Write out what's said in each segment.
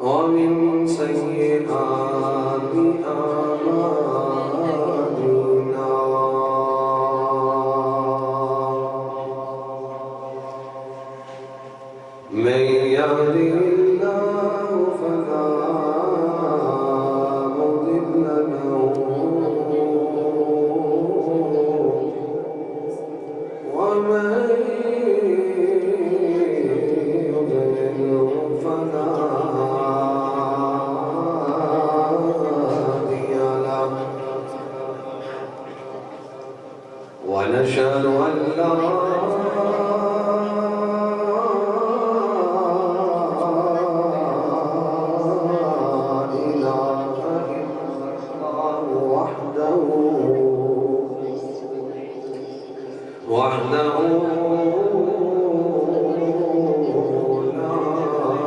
ومن سيئات أعمالنا من يهده الله فلا مضل له ومن يضلل فلا هادي له ونشهد أن لا وحده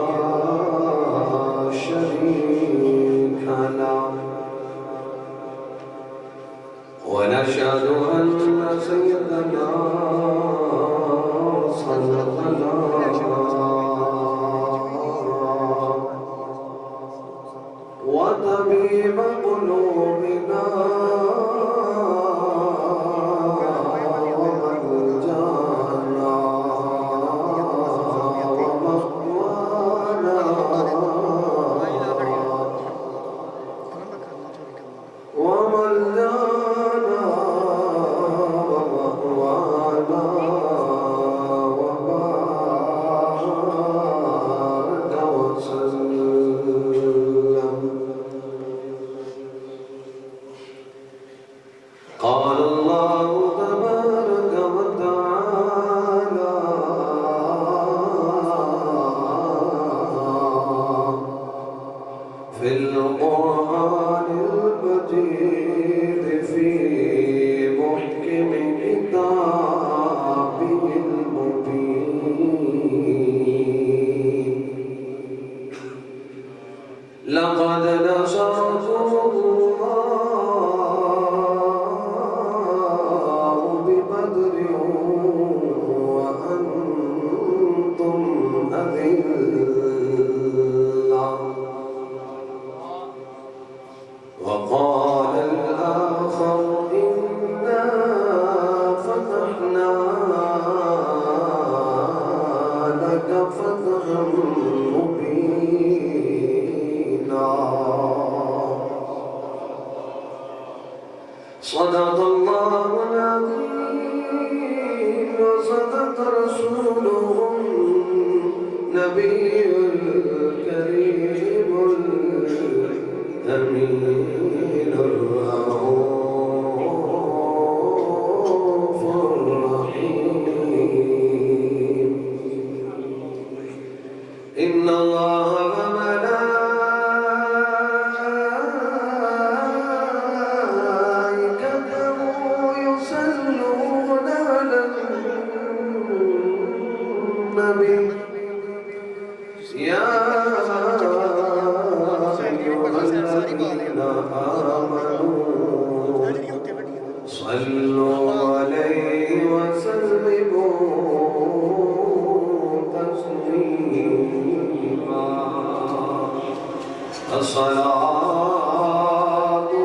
لا شريك له ونشهد أن سيدنا صلى وطبيب قلوبنا قال الله تبارك وتعالى في القرآن المجيد في محكم كتابه المبين لقد نصركم الله ببدر وأنتم أذلة وقال الآخر إنا فتحنا لك فتحا مبينا صدق الله العظيم وصدق رسوله النبي الكريم الأمين الرؤوف الرحيم إن الله وملائكته يصلون على النبي يا أيها الذين آمنوا صلوا عليه وسلموا تسليما الصلاة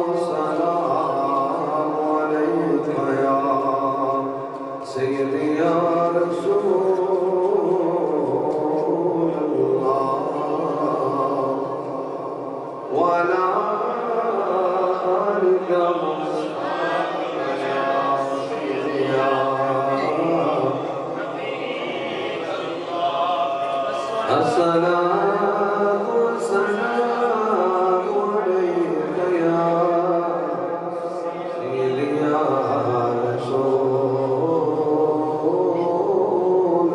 والسلام عليك يا سيدي يا رسول الله وعلى الصلاة والسلام عليك يا سيدي يا رسول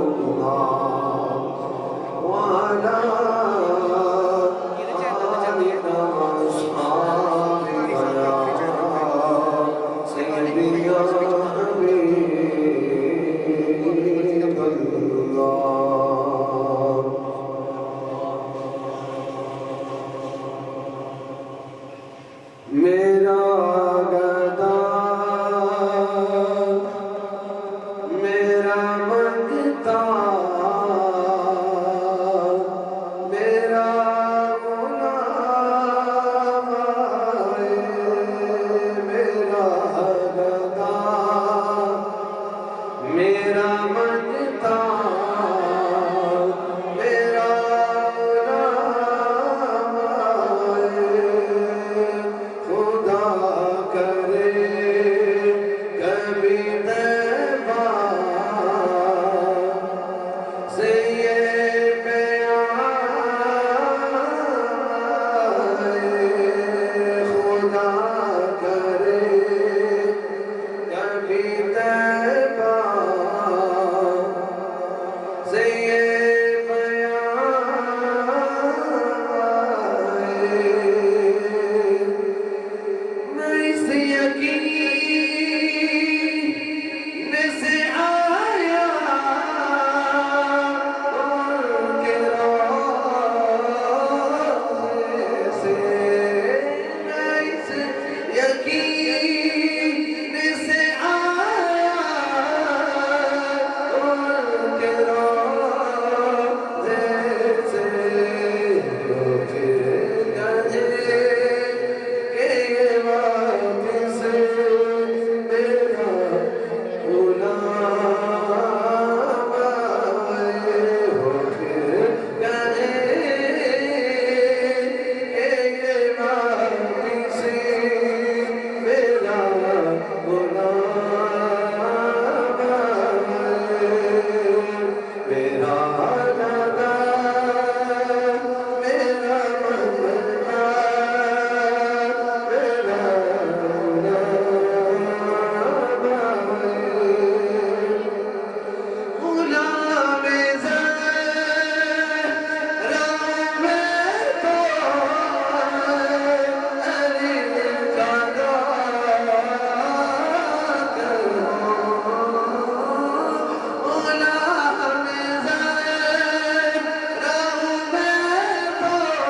الله وعلى آلك وأصحابك يا سيدي يا حبيب الله. میرا گدا میرا منگتا میرا غلام ہے میرا گدا میرا منگتا میرا غلام ہے خدا کرے کبھی طیبہ سے یہ پیام آئے خدا کرے کبھی طیبہ سے یہ پیام آئے میں اس یقین سے آیا ان کے روضے سے میں اس یقین سے آیا ان کے روضے سے پھر گئے کہ یہ واپس میرا غلام آئے ہو پھر گئے کہ یہ واپس میرا غلام آئے میرا دادا میرا منگتا میرا غلام غلام زہرا میں تو علی کا دعا کروں غلام زہرا میں تو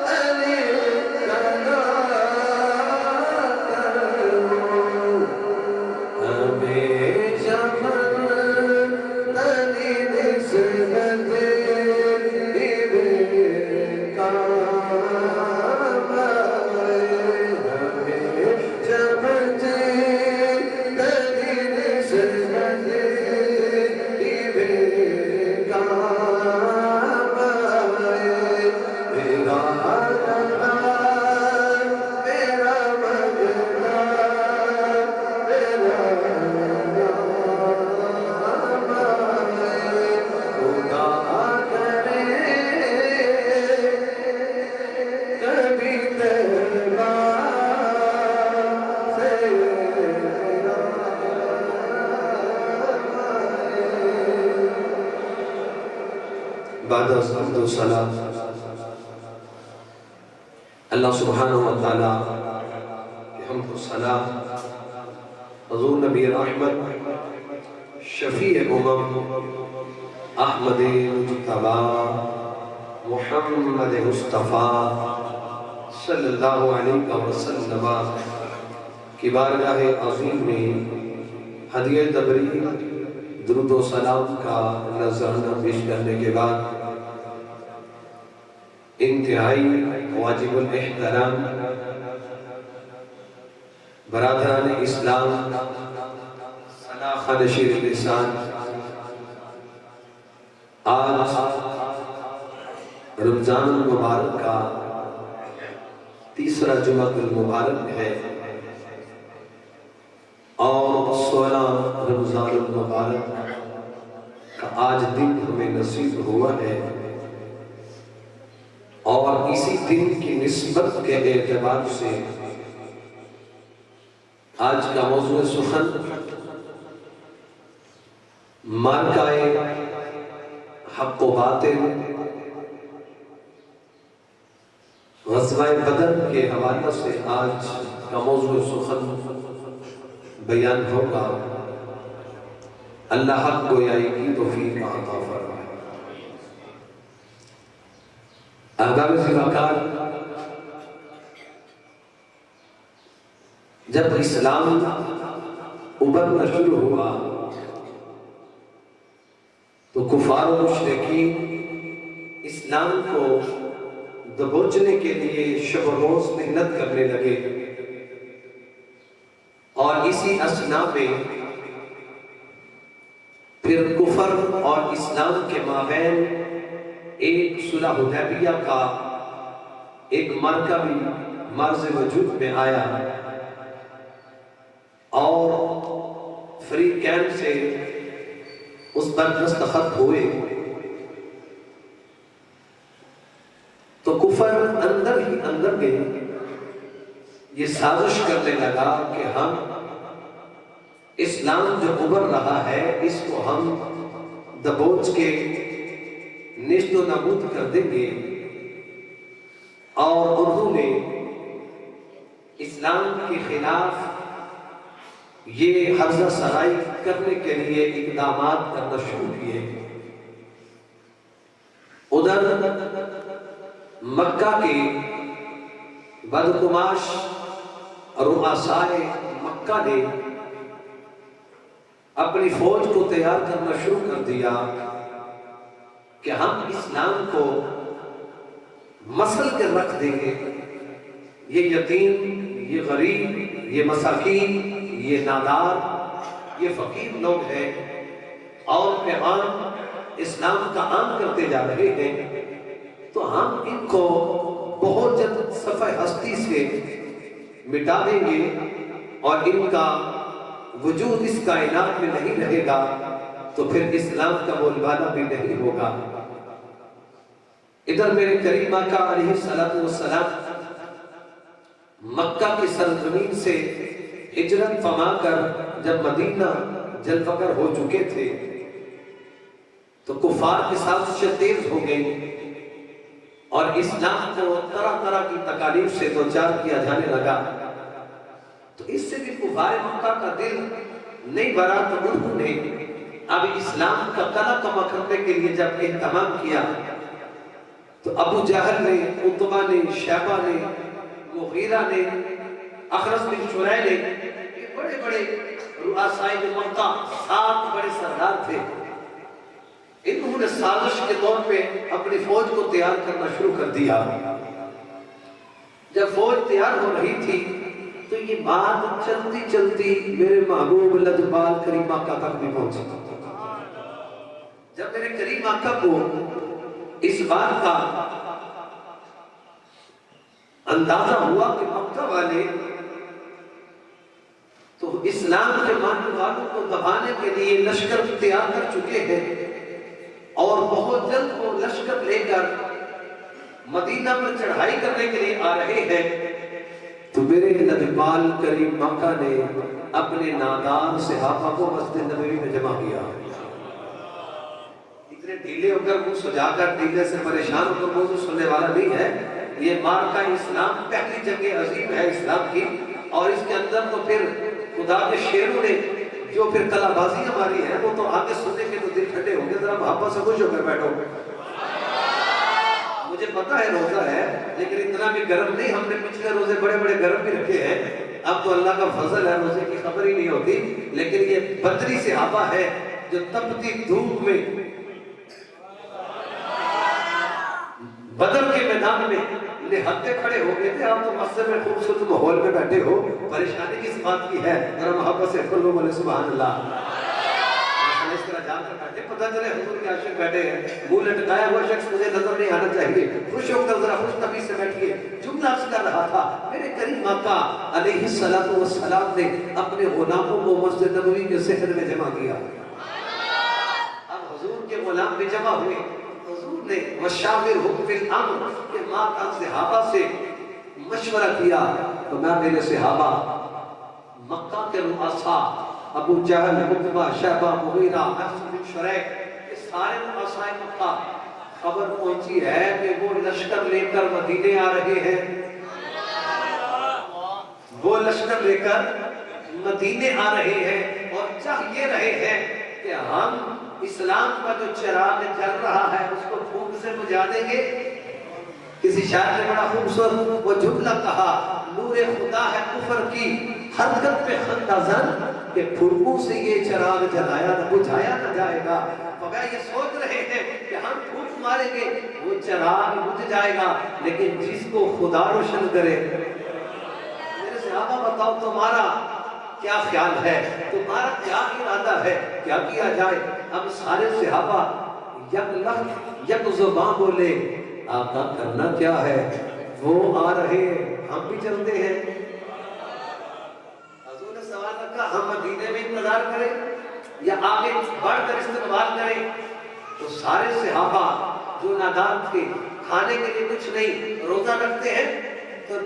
علی کا دعا کروں ہمیشہ تنی نسبت کام آئے ہمیشہ تنی نسبت کام آئے میرا گدا میرا منگتا میرا غلام آئے خدا کرے کبھی طیبہ سے بعد از حمد و ثنا اللہ سبحانہ و تعالی کی حمد و ثنا حضور نبی رحمت شفیع احمد مجتبی محمد مصطفیٰ صلی اللہ علیہ وسلم کی بارگاہ عظیم میں ہدیہ دبری درود و سلام کا نذرانہ پیش کرنے کے بعد انتہائی واجب الاحترام برادران اسلام سناخہ نشیر لسان آج رمضان المبارک کا تیسرا جمعہ المبارک ہے اور 16 رمضان المبارک کا آج دن ہمیں نصیب ہوا ہے، اور اسی دن کی نسبت کے اعتبار سے آج کا موضوع سخن مارکہ حق و باطل غزوہ بدر کے حوالے سے آج کا موضوع سخن بیان ہوگا۔ اللہ حق گویائی کی توفیق عطا فرمائے۔ احباب وقار، جب اسلام ابھرنا شروع ہوا تو کفار و مشرکین اسلام کو دبوچنے کے لیے شب و روز محنت کرنے لگے، اور اسی اثناء میں پھر کفر اور اسلام کے مابین ایک صلح حدیبیہ کا ایک مرکہ بھی مرز وجود میں آیا، اور فریقین سے اس پر دستخط ہوئے تو کفر اندر ہی اندر میں یہ سازش کرنے لگا کہ ہم اسلام جو ابھر رہا ہے اس کو ہم دبوچ کے نیست و نابود کر دیں گے، اور انہوں نے اسلام کے خلاف یہ حرزہ سرائی کرنے کے لیے اقدامات کرنا شروع کیے۔ ادھر مکہ کے بدگماش رؤسائے مکہ نے اپنی فوج کو تیار کرنا شروع کر دیا کہ ہم اسلام کو مسل کے رکھ دیں گے، یہ یتیم، یہ غریب، یہ مساکین، یہ نادار، یہ فقیر لوگ ہیں، اور پیغام اسلام کا عام کرتے جا رہے ہیں، تو ہم ان کو بہت جلد صفحہ ہستی سے مٹا دیں گے، اور ان کا وجود اس کائنات میں نہیں رہے گا، تو پھر اسلام کا بول بالا بھی نہیں ہوگا۔ ادھر میرے کریم آقا علیہ السلام مکہ کی سرزمین سے ہجرت فرما کر جب مدینہ جلوگر ہو چکے تھے تو کفار کے سازشیں تیز ہو گئی، اور اسلام کو طرح طرح کی تکالیف سے دوچار کیا جانے لگا۔ تو اس سے بھی کفار مکہ کا دل نہیں بھرا، تو انہوں نے اب اسلام کا قلع کما کرنے کے لیے جب اہتمام کیا تو ابو جہل نے، عتبہ نے، شیبہ نے، مغیرہ نے، اخرس بن شریح نے، یہ بڑے بڑے رؤسائے مکہ 7 بڑے سردار تھے، انہوں نے سازش کے طور پہ اپنی فوج کو تیار کرنا شروع کر دیا۔ جب فوج تیار ہو رہی تھی تو یہ بات چلتی چلتی میرے محبوب لجپال کریم آقا تک بھی پہنچی۔ جب میرے کریم آقا کو اس بات کا اندازہ ہوا کہ مکہ والے تو اسلام کے ماننے والوں کو دبانے کے لیے لشکر تیار کر چکے ہیں، اور بہت جلد وہ لشکر لے کر مدینہ پر چڑھائی کرنے کے لیے آ رہے ہیں، تو میرے لجپال کریم آقا نے اپنے نادار صحابہ کو مسجد نبوی میں جمع کیا۔ اتنے ڈھیلے ہو کر منہ سجا کر ڈھیلے سے پریشان ہو کر موضوع سننے والا نہیں ہے، یہ مارکہ اسلام پہلی جنگ عظیم ہے اسلام کی، اور اس کے اندر تو پھر خدا کے شیروں نے جو پھر کلا بازی ہماری ہے وہ تو آگے سننے کے تو دل ٹھنڈے ہوں گے۔ ذرا محبت سے خوش ہو کر بیٹھو۔ مجھے پتا ہے روزہ ہے، لیکن اتنا بھی گرم نہیں، ہم نے پچھلے روزے بڑے بڑے گرم بھی رکھے ہیں، اب تو اللہ کا فضل ہے، روزے کی خبر ہی نہیں ہوتی، لیکن یہ بدری صحابہ ہے جو تپتی دھوپ میں بدر کے میدان میں نہتے کھڑے ہو گئے تھے۔ آپ تو مسجد میں خوبصورت ماحول میں بیٹھے ہو، پریشانی کس بات کی ہے؟ ذرا محبت سے کھلو بولے سبحان اللہ۔ اس طرح جان کر بیٹھے، پتہ چلے حضور کے عاشق بیٹھے ہیں، منہ لٹکایا ہوا شخص مجھے نظر نہیں آنا چاہیے، خوش ہو کر ذرا خوش طبیعت سے بیٹھیے۔ جملہ عرض کر رہا تھا، میرے کریم آقا علیہ السلام نے اپنے غلاموں کو مسجد نبوی کے صحن میں جمع کیا۔ اب حضور غلام بھی جمع ہوئے. حضور نے وشاورہم فی الامر کہ ماں صحابہ سے مشورہ کیا. تو میں میرے صحابہ مکہ کے رؤساء ابو جہل، عتبہ، شیبہ، مغیرہ، نصر بن شریح، یہ سارے رؤساء مکہ خبر پہنچی ہے کہ وہ لشکر لے کر مدینے آ رہے ہیں. وہ لشکر لے کر مدینے آ رہے ہیں اور چاہ یہ رہے ہیں کہ ہم اسلام کا جو چراغ جل رہا ہے اس کو پھونک سے بجھا دیں گے. کسی شاعر نے بڑا خوبصورت وہ جملہ کہا، نور خدا ہے کفر کی حرکت پہ خندہ زن کہ پھڑکوں سے یہ چراغ جلایا نہ بجھایا نہ جائے گا. فبیا یہ سوچ رہے ہیں کہ ہم پھونک ماریں گے وہ چراغ بجھ جائے گا، لیکن جس کو خدا روشن کرے. میرے صحابہ بتاؤ تمہارا کیا خیال ہے، تمہارا کیا ارادہ ہے، کیا کیا جائے؟ اب سارے صحابہ یک لفظ یک زبان بولے، آقا کرنا کیا ہے؟ وہ آ رہے ہیں، ہم بھی چلتے ہیں. حضور نے سوال رکھا ہم مدینے میں انتظار کریں یا آگے بڑھ کر استقبال کریں؟ تو سارے صحابہ جو نادان تھے، کھانے کے لیے کچھ نہیں، روزہ رکھتے ہیں تو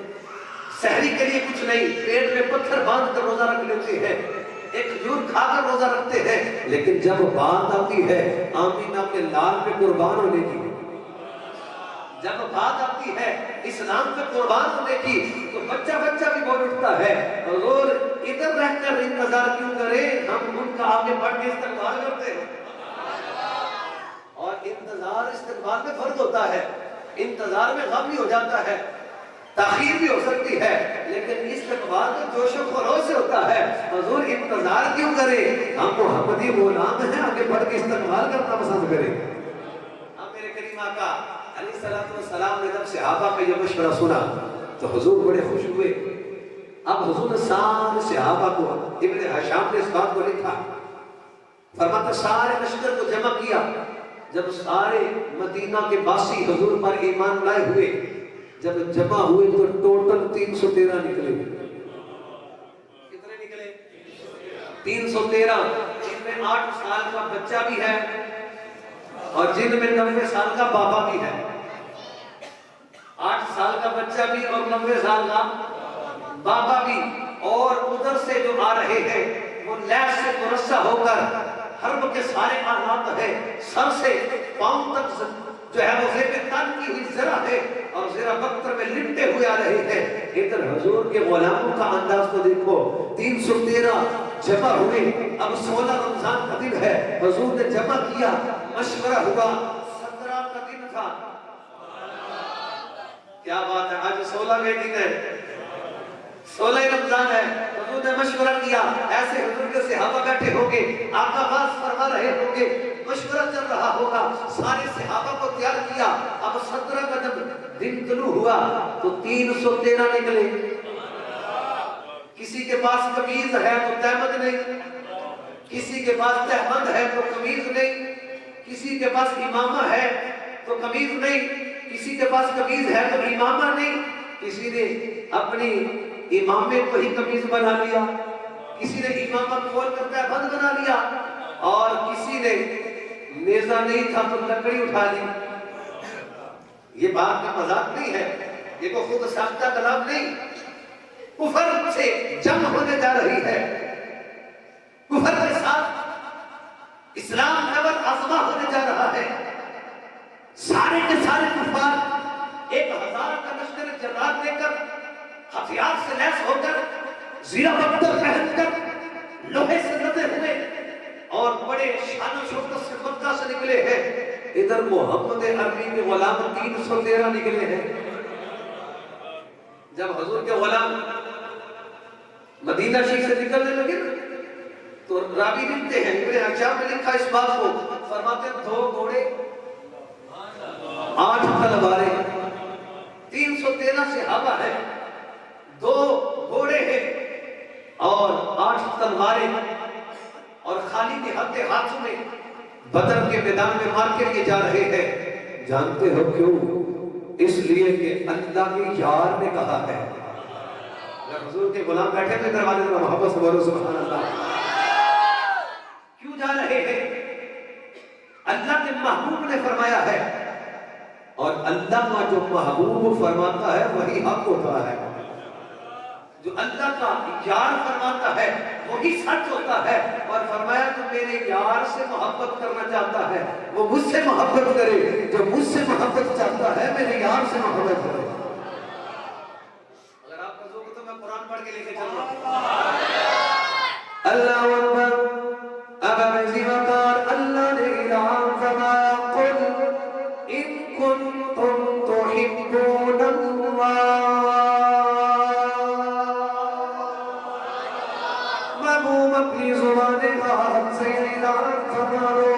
سحری کے لیے کچھ نہیں، پیٹ میں پتھر باندھ کر روزہ رکھ لیتے ہیں، ایک کھجور کھا کر روزہ رکھتے ہیں. لیکن جب بات آتی ہے آمینہ کے لال پہ قربان ہونے کی، جب بات آتی ہے اسلام پہ قربان ہونے کی، تو بچہ بچہ بھی بول اٹھتا ہے حضور ادھر رہ کر انتظار کیوں کریں، ہم ان کا آگے بڑھ کے استقبال کرتے ہیں. اور انتظار استقبال میں فرق ہوتا ہے. انتظار میں غم بھی ہو جاتا ہے، تاخیر بھی ہو سکتی ہے، لیکن استقبال میں جوش و خروش سے ہوتا ہے. حضور انتظار کیوں کریں، ہم محمدی غلام ہیں، آگے بڑھ کے استقبال کرنا پسند کریں. ہم میرے کریم آقا علیہ السلام نے جب صحابہ کا یہ مشورہ سنا تو حضور بڑے خوش ہوئے. اب حضور نے سارے صحابہ کو، ابن حشام نے اس بات کو لکھا، فرماتا سارے لشکر کو جمع کیا. جب سارے مدینہ کے باسی حضور پر ایمان لائے ہوئے، جب جمع ہوئے تو ٹوٹل 313 نکلے. کتنے نکلے؟ 313. جن میں 8 سال کا بچہ بھی ہے اور جن میں 90 سال کا بابا بھی ہے. 8 سال کا بچہ بھی اور 90 سال کا بابا بھی. اور ادھر سے جو آ رہے ہیں وہ لیس سے مرصع ہو کر حرب کے سارے آلات ہیں، سر سے پاؤں تک جو ہے وہ زیب تن کی ہوئی زرہ ہے اور زرہ بکتر میں لپٹے ہوئے آ رہے ہیں. ادھر حضور کے غلاموں کا انداز تو دیکھو، 313 جمع ہوئے. اب 16 رمضان کا دن ہے، حضور نے جمع کیا، مشورہ ہوا. 17 کا دن تھا. کیا بات ہے، آج 16 کا دن ہے، 16 رمضان ہے. حضور نے مشورہ کیا، ایسے حضور کے صحابہ بیٹھے ہوں گے، آقا باز فرما رہے ہوں گے، مشورہ چل رہا ہوگا، سارے صحابہ کو تیار کیا. اب 17 کا جب دن طلوع ہوا تو 313 نکلے. کسی کے پاس قمیض ہے تو تہمد نہیں، کسی کے پاس تہمد ہے تو قمیض نہیں، کسی کے پاس امامہ ہے تو قمیض نہیں، کسی کے پاس قمیض ہے تو امامہ نہیں. کسی نے اپنی امامے کو ہی قمیض بنا لیا، کسی نے امامہ کھول کر تہمد بنا لیا، اور کسی نے نیزہ نہیں تھا تو لکڑی اٹھا لی. یہ بات کا مذاق نہیں ہے، یہ کوئی خود ساختہ کلام نہیں. کفر سے جنگ ہونے جا رہی ہے، کفر کے ساتھ اسلام نور آزما ہونے جا رہا ہے. سارے کے سارے کفار 1000 کا لشکر جرات لے کر، ہتھیار سے لیس ہو کر، زیرہ بکتر پہن کر، لوہے سے لدے ہوئے اور بڑے شان و شوکت سے مکہ سے نکلے ہیں. ادھر محمد عربی کے غلام 313 نکلے ہیں. جب حضور کے غلام مدینہ شریف سے نکلنے لگے تو راوی لکھتے ہیں، ابن حشام نے لکھا اس بات کو، فرماتے ہیں 2 گھوڑے 8 تلواریں، 313 صحابہ ہیں، 2 گھوڑے ہیں اور 8 تلواریں، اور خالی کے ہاتھوں میں بدر کے میدان میں مار کے لیے جا رہے ہیں. جانتے ہو کیوں؟ اس لیے کہ اللہ کے یار نے کہا ہے. حضور کے غلام بیٹھے تھے دروازے پر، محبت سے بولو سبحان اللہ. کیوں جا رہے ہیں؟ اللہ کے محبوب نے فرمایا ہے، اور اللہ کا جو محبوب فرماتا ہے وہی حق ہوتا ہے، جو اللہ کا یار فرماتا ہے وہی سچ ہوتا ہے۔ اور فرمایا جو میرے یار سے محبت کرنا چاہتا ہے وہ مجھ سے محبت کرے، جو مجھ سے محبت چاہتا ہے میرے یار سے محبت کرے۔ اگر آپ کا ذوق ہو تو میں قرآن پڑھ کے لے کے چل رہا ہوں۔ اللہ اکبر۔ اب اسی وقت اللہ نے اعلان فرمایا قل ان کنتم تحبون اللہ، محبوب اپنی زبان پاک سے اعلان فرماؤ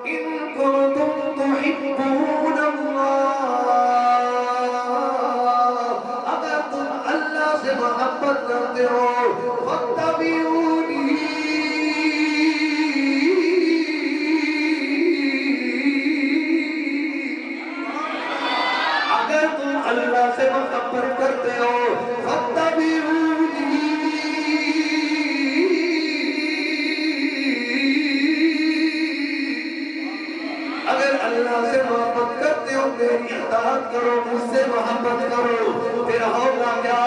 ان کنتم تحبون اللہ، اگر تم اللہ سے محبت کرتے ہو فاتبعونی، اگر تم اللہ سے محبت کرتے ہو فاتبعونی، اگر اللہ سے محبت کرتے ہو میری اطاعت کرو، مجھ سے محبت کرو، پھر ہوگا کیا؟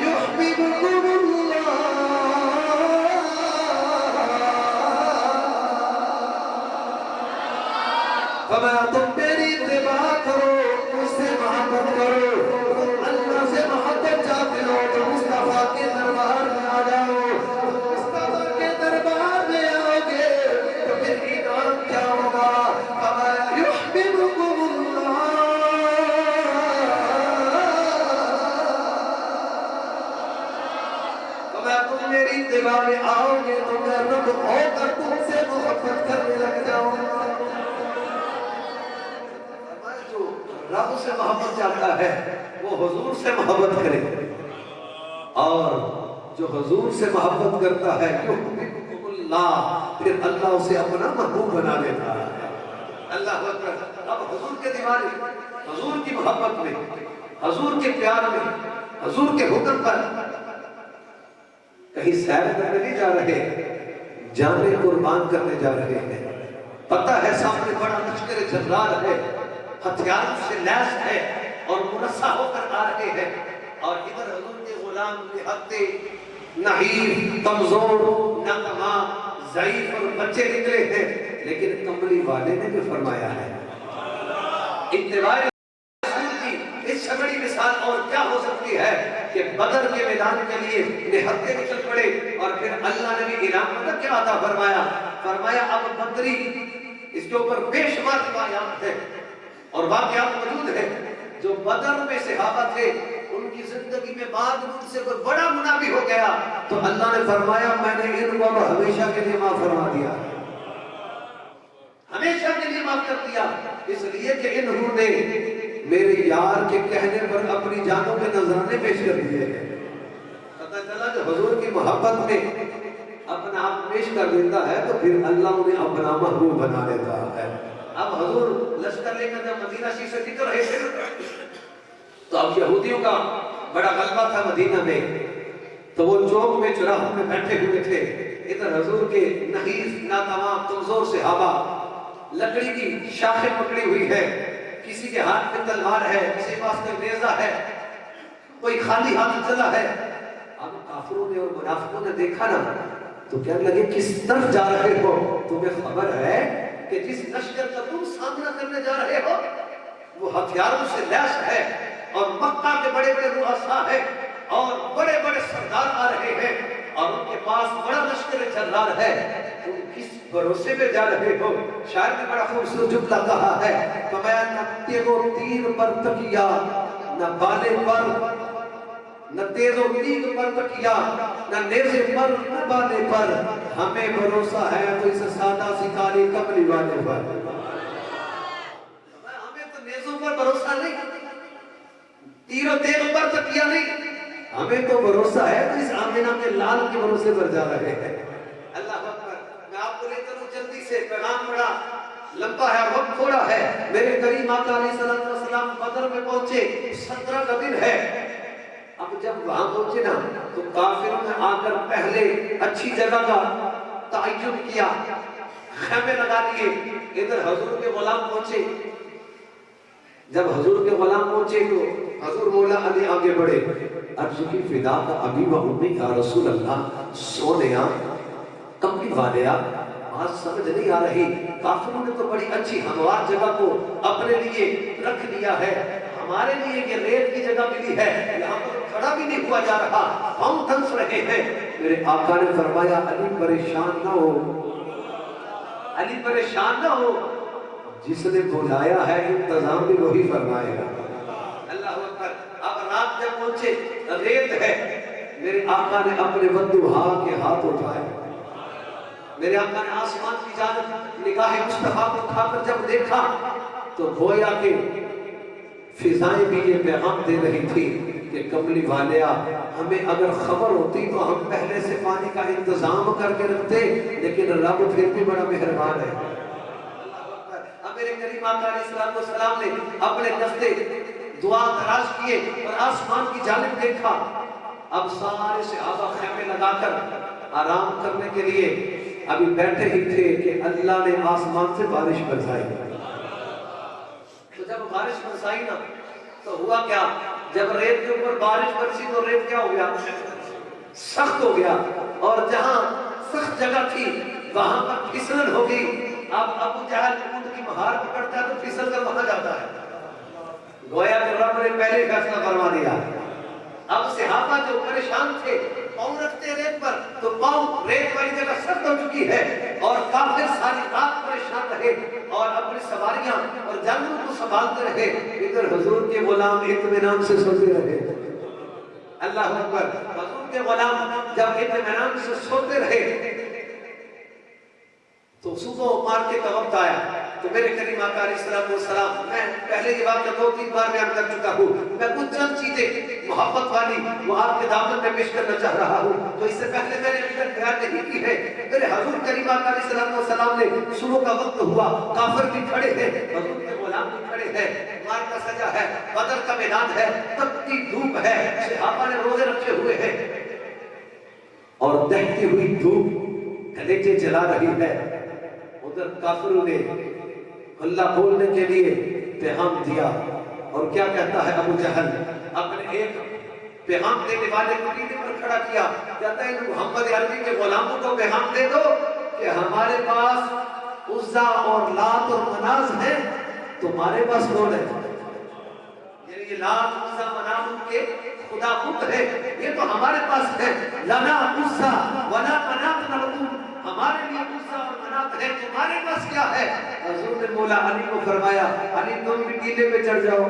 یحببکم اللہ، فرمایا تم میری اتباع کرو، مجھ سے محبت کرو، تم اللہ سے محبت چاہتے ہو تو مصطفیٰ کے دربار میں آ جاؤ، مصطفیٰ کے دربار میں آؤ گے تو پھر انعام کیا ہوگا؟ فرمایا یحببکم اللہ، فرمایا تم میری اتباع میں آؤ گے تو میں رب ہو کر تم سے محبت کرنے لگ جاؤں گا۔ رب سے محبت چاہتا ہے وہ حضور سے محبت کرے، اور جو حضور سے محبت کرتا ہے یحببکم اللہ، پھر اللہ اسے اپنا محبوب بنا لیتا ہے۔ اللہ اکبر۔ اب حضور کے دیوانے، حضور کی محبت میں، حضور کے پیار میں، حضور کے حکم پر کہیں سیر کرنے نہیں جا رہے، جانے قربان کرنے جا رہے ہیں۔ پتہ ہے سامنے بڑا لشکر جرار ہے، ہتھیاروں سے لیس ہے اور مرصع ہو کر آ رہے ہیں، اور ادھر حضور کے غلام نہتے، نحیف، کمزور، ناتماں، ضعیف اور بچے نکلے ہیں، لیکن کملی والے نے بھی فرمایا ہے اتباع رسول کی اس سے بڑی مثال اور کیا ہو سکتی ہے کہ بدر کے میدان کے لیے نہتے نکل پڑے، اور پھر اللہ نے بھی انعام مدد کیا عطا فرمایا، فرمایا اب بدری، اس کے اوپر بے شمار روایات ہے اور واقعات موجود ہیں، جو بدر میں صحابہ تھے ان کی زندگی میں بعد ان سے کوئی بڑا گناہ بھی ہو گیا تو اللہ نے فرمایا میں نے ان کو ہمیشہ کے لیے معاف فرما دیا، ہمیشہ کے لیے معاف کر دیا، اس لیے کہ انہوں نے میرے یار کے کہنے پر اپنی جانوں میں نذرانے پیش کر دیے ہیں۔ پتہ چلا کہ حضور کی محبت میں اپنا آپ پیش کر دیتا ہے تو پھر اللہ انہیں اپنا محبوب بنا دیتا ہے۔ اب حضور لشکر لے کر جب مدینہ شریف سے نکل رہے تھے تو اب یہودیوں کا بڑا غلبہ تھا مدینہ میں، تو وہ چوک میں چراہوں میں بیٹھے ہوئے تھے، ادھر حضور کے نحیف، ناتماں، کمزور صحابہ، لکڑی کی شاخیں پکڑی ہوئی ہے، کسی کے ہاتھ میں تلوار ہے، کسی کے پاس کوئی نیزہ ہے، کوئی خالی ہاتھ چلا ہے۔ اب کافروں نے اور منافقوں نے دیکھا نا تو کہنے لگے کس طرف جا رہے ہو؟ تمہیں خبر ہے کہ جس لشکر کا تم سامنا کرنے جا رہے ہو وہ ہتھیاروں سے لیس ہے، اور مکہ کے بڑے بڑے رؤساء ہیں اور بڑے بڑے سردار آ رہے ہیں، اور ان کے پاس بڑا لشکر جرار ہے، تم کس بھروسے پہ جا رہے ہو؟ شاعر نے بڑا خوبصورت جملہ کہا ہے کہ میں نہ تیغ و تیر پر تکیا، نہ بالے پر، نہ تیز و تیغ پر تکیا، نہ نیزے پر، نہ بالے پر، ہمیں بھروسہ ہے تو اس سادہ سی کالی کملی والے پر۔ ہمیں تو نیزوں پر بھروسہ نہیں، تیر و تیغ پر تکیا نہیں، ہمیں تو بھروسہ ہے تو اس آمنہ کے لال کے بھروسے پر جا رہے ہیں۔ اللہ اکبر۔ میں آپ کو لے چلوں جلدی سے، پیغام بڑا لمبا ہے اور وقت تھوڑا ہے۔ میرے کریم آقا علیہ السلام بدر میں پہنچے، 17 کا دن ہے۔ اب جب وہاں پہنچے نا تو کافروں نے آ کر پہلے اچھی جگہ کا تعین کیا، خیمے لگا لیے. ادھر حضور کے غلام پہنچے. جب حضور کے غلام پہنچے تو حضور مولا علی آگے بڑھے. عرض کی فدا کا ابی و امی یا رسول اللہ سونیا کملی والیا بات سمجھ نہیں آ رہی. کافروں نے تو بڑی اچھی ہموار جگہ کو اپنے لیے رکھ لیا ہے, ہمارے لیے یہ ریت کی جگہ ملی ہے, یہاں پر کھڑا بھی نہیں ہوا جا رہا, پاؤں دھنس رہے ہیں. میرے آقا نے فرمایا علی پریشان نہ ہو, علی پریشان نہ ہو, جس نے بلایا ہے انتظام بھی وہی فرمائے گا. اللہ اکبر. اب رات جب پہنچے ریت ہے, میرے آقا نے اپنے ودوہا کے ہاتھ اٹھائے. میرے آقا نے آسمان کی جانب نگاہ مصطفیٰ کو اٹھا کر جب دیکھا تو گویا کہ فضائیں بھی یہ پیغام دے رہی تھی کہ کملی والیا ہمیں اگر خبر ہوتی تو ہم پہلے سے پانی کا انتظام کر کے رکھتے, لیکن رب پھر بھی بڑا مہربان ہے. اب میرے کریم آقا علیہ السلام نے اپنے دستے دعا دراز کیے اور آسمان کی جانب دیکھا. اب سارے صحابہ خیمے لگا کر آرام کرنے کے لیے ابھی بیٹھے ہی تھے کہ اللہ نے آسمان سے بارش برسائی. تو جب بارش برسائی نا تو ہوا کیا, جب ریت کے اوپر بارش برسی تو ریت کیا ہو گیا, سخت ہو گیا, اور جہاں سخت جگہ تھی وہاں پر پھسلن ہو گئی. اب ابو جہل اونٹ کی مہار پکڑتا ہے تو پھسل کر وہاں جاتا ہے. گویا کہ رب نے پہلے فیصلہ فرما دیا. اب صحابہ جو پریشان تھے پاؤں رکھتے ریت پر تو پاؤں ریت والی جگہ سخت ہو چکی ہے, اور کافر ساری رات پریشان رہے اور اپنی سواریاں اور جانوروں کو سنبھالتے رہے. ادھر حضور کے غلام اطمینان سے سوتے رہے. اللہ اکبر. حضور کے غلام جب اطمینان سے سوتے رہے تو صبح مار کے کا وقت آیا تو میرے کریم آقا علیہ السلام, میں پہلے یہ واقعہ 2-3 بار بیان کر چکا ہوں, میں کچھ چند چیزیں محبت والی وہ آپ کے دعوت میں پیش کرنا چاہ رہا ہوں تو اس سے پہلے میں نے ابھی بیان نہیں کی ہے. میرے حضور کریم آقا علیہ السلام نے صبح کا وقت ہوا, کافر بھی کھڑے ہیں, حضور کے غلام بھی کھڑے ہیں, مار کا سجا ہے, بدر کا میدان ہے, تپتی دھوپ ہے, صحابہ نے روزے رکھے ہوئے ہیں اور دہتی ہوئی دھوپ کلیجے جلا رہی ہے. ادھر کافروں نے اللہ بولنے کے لیے پیغام دیا, اور کیا کہتا ہے ابو جہل, اپنے ایک پیغام دینے والے کو پیٹھے پر کھڑا کیا, کہتا ہے محمد عربی کے غلاموں کو پیغام دے دو کہ ہمارے پاس عزا اور لات اور مناز ہیں, تمہارے پاس کون ہے؟ یعنی یہ لات عزا مناز کے خدا بت ہے, یہ تو ہمارے پاس ہے. لنا عزا ولا منات لکم, ہمارے لیے عزا اور منات ہے, تمہارے پاس کیا ہے؟ حضور نے مولا علی کو فرمایا علی تم بھی ٹیلے پہ چڑھ جاؤ,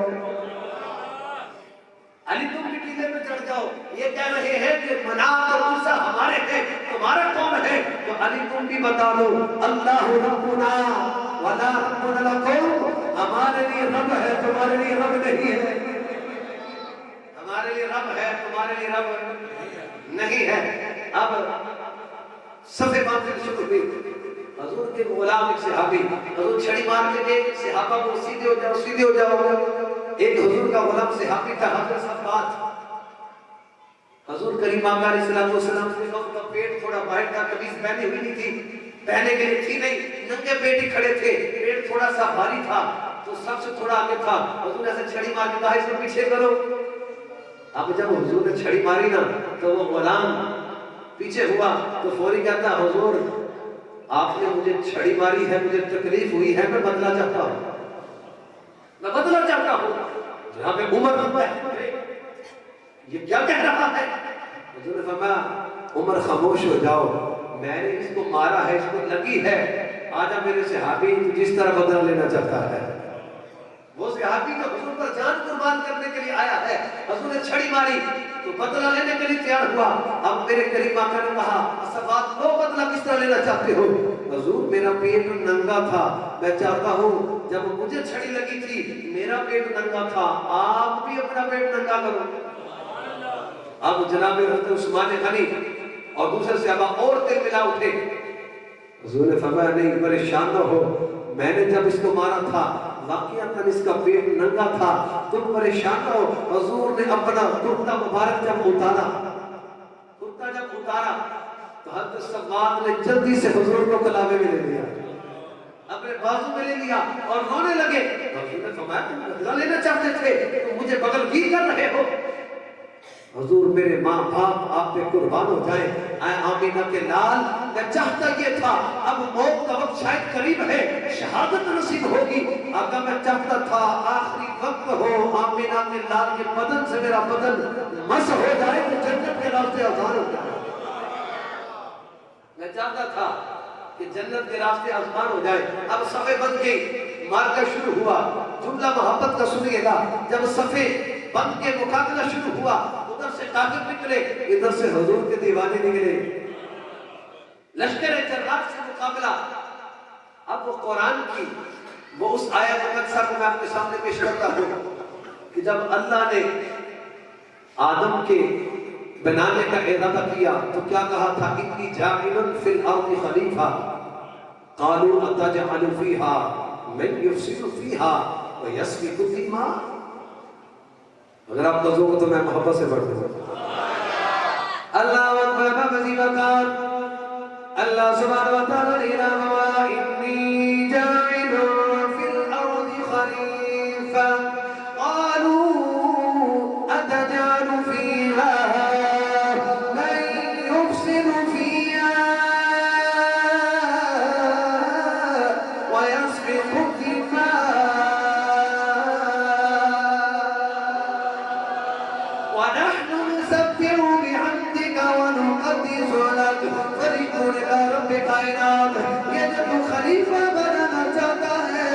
علی تم بھی ٹیلے پہ چڑھ جاؤ. یہ کہہ رہے ہیں کہ منات اور عزا ہمارے ہیں, تمہارا کون ہے؟ تو علی تم بھی بتا دو اللہ ربنا ولا رب لکم, ہمارے لیے رب ہے تمہارے لیے رب نہیں ہے, ہمارے لیے رب ہے تمہارے لیے رب نہیں ہے. اب صفے باندھنے شروع ہوئی. حضور کے غلام ایک صحابی, حضور چھڑی مار کے گئے صحابہ کو سیدھے ہو جاؤ سیدھے ہو جاؤ. ایک حضور کا غلام صحابی تھا حضرت صفات. حضور کریم آقا علیہ السلام کے لوگ کا پیٹ تھوڑا باہر تھا, قمیض پہنی ہوئی نہیں تھی, پہنے کے لیے تھی نہیں, ننگے پیٹ ہی کھڑے تھے, پیٹ تھوڑا سا بھاری تھا تو سب سے تھوڑا آگے تھا. حضور ایسے چھڑی مار کے کہا اس کو پیچھے کرو. اب جب حضور نے چھڑی ماری نا تو وہ غلام پیچھے ہوا تو فوری کہتا حضور آپ نے مجھے چھڑی ماری ہے, مجھے تکلیف ہوئی ہے, میں بدلہ چاہتا ہوں, میں بدلہ چاہتا ہوں. جہاں پہ عمر یہ کیا کہہ رہا ہے؟ حضور نے فرمایا عمر خاموش ہو جاؤ, میں نے اس کو مارا ہے, اس کو لگی ہے, آجا میرے صحابی جس طرح بدلہ لینا چاہتا ہے. وہ صحابی جو حضور پر جان قربان کرنے کے لیے آیا ہے, حضور نے چھڑی ماری تو بدلہ لینے کے لیے تیار ہوا. اب میرے کریم آقا نے کہا صفات کو بدلہ کس طرح لینا چاہتے ہو؟ حضور میرا پیٹ ننگا تھا, میں چاہتا ہوں جب مجھے چھڑی لگی تھی میرا پیٹ ننگا تھا, آپ بھی اپنا پیٹ ننگا کرو. اب جناب حضرت عثمان غنی اور دوسرے صحابہ اور دل ملا اٹھے. حضور نے فرمایا نہیں پریشان نہ ہو, میں نے جب اس کو مارا تھا واقعاً اس کا پیٹ ننگا تھا, تم پریشان نہ ہو. حضور نے اپنا کرتا مبارک جب اتارا, کرتا جب اتارا تو حضرت صفوان نے جلدی سے حضور کو کلابے میں لے لیا. اپنے بازو میں لے لیا اور رونے لگے. حضور نے فرمایا تم بدلہ لینا چاہتے تھے, تم مجھے بغل گیر کر رہے ہو. حضور میرے ماں باپ آپ پہ قربان ہو جائیں, اے آمینہ کے لال, میں چاہتا یہ تھا اب موت کا وقت شاید قریب ہے, شہادت نصیب ہوگی. آقا میں چاہتا تھا آخری وقت ہو, آمینہ کے لال کے بدن سے میرا بدن مس ہو جائے تو جنت کے راستے آسان ہو جائے. میں چاہتا تھا کہ جنت کے راستے آسان ہو جائے. اب صفے بن گئی, مارکا شروع ہوا. جملہ محبت کا سنیے گا, جب صفے بن کے مقابلہ شروع ہوا, ادھر سے کافر نکلے, ادھر سے حضور کے دیوانے نکلے. لشکر جرات سے مقابلہ. اب وہ قرآن کی وہ اس آیت مقدسہ کو میں آپ کے سامنے پیش کرتا ہوں کہ جب اللہ نے آدم کے بنانے کا ارادہ کیا تو کیا کہا تھا, انی جاعل فی الارض خلیفہ, قالوا اتجعل فیہا من یفسد فیہا ویسفک الدماء. اگر آپ نظروں کو تو میں محبت سے پڑھتے ہوں. اللہ اکبر بزی وقار. اللہ سبحانہ وتعالی نے فرمایا انی جاعل فی الارض خلیفہ, قالوا اتجعل فیہا من یفسد فیہا ویسفک الدماء ونحن نسبح بحمدک ونقدس لک. فرشتوں نے کہا رب کائنات, یہ جو تو خلیفہ بنانا چاہتا ہے,